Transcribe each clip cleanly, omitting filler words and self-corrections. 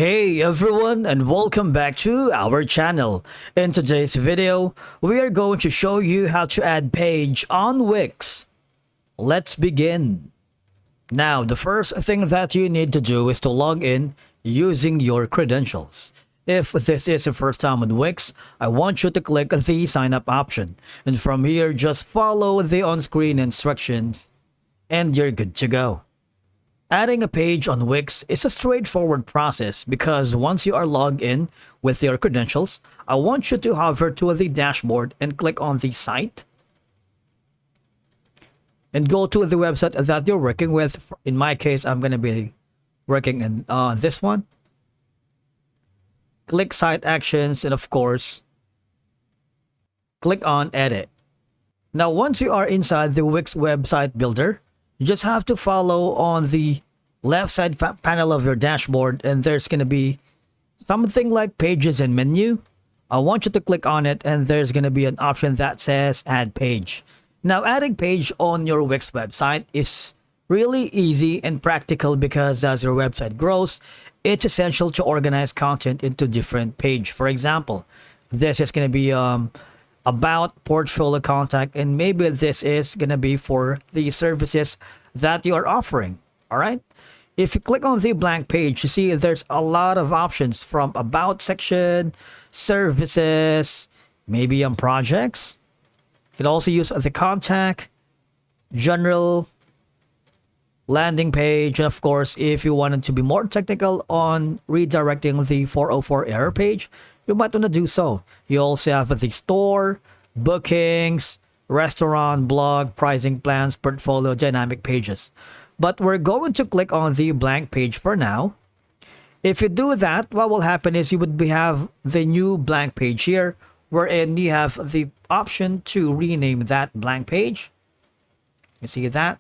Hey everyone, and welcome back to our channel. In today's video, we are going to show you how to add page on Wix. Let's begin. Now, the first thing that you need to do is to log in using your credentials. If this is your first time on Wix, I want you to click the sign up option. And from here, just follow the on-screen instructions and you're good to go. Adding a page on Wix is a straightforward process because once you are logged in with your credentials, I want you to hover to the dashboard and click on the site and go to the website that you're working with. In my case, I'm going to be working in this one. Click Site Actions and of course, click on Edit. Now, once you are inside the Wix website builder, you just have to follow on the left side panel of your dashboard and there's going to be something like pages and menu. I want you to click on it and there's going to be an option that says add page. Now, adding page on your Wix website is really easy and practical because as your website grows, it's essential to organize content into different pages. For example, this is going to be about portfolio contact, and maybe this is going to be for the services that you are offering. All right. If you click on the blank page, you see there's a lot of options from about section, services, maybe projects. You can also use the contact, general, landing page, and of course, if you wanted to be more technical on redirecting the 404 error page, you might want to do so. You also have the store, bookings, restaurant, blog, pricing plans, portfolio, dynamic pages. But we're going to click on the blank page for now. If you do that, what will happen is you would have the new blank page here, wherein you have the option to rename that blank page. You see that?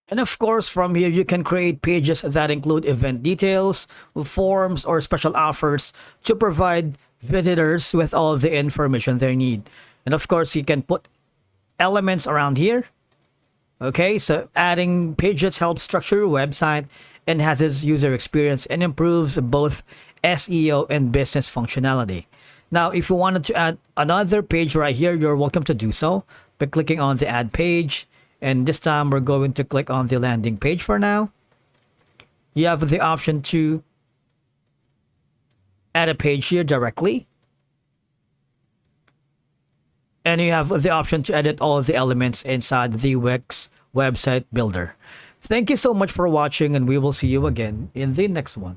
And of course, from here, you can create pages that include event details, forms, or special offers to provide visitors with all the information they need. And of course, you can put elements around here. Okay, so adding pages helps structure your website, enhances user experience, and improves both SEO and business functionality. Now, if you wanted to add another page right here, you're welcome to do so by clicking on the add page. And this time we're going to click on the landing page for now. You have the option to add a page here directly. And you have the option to edit all of the elements inside the Wix website builder. Thank you so much for watching and we will see you again in the next one.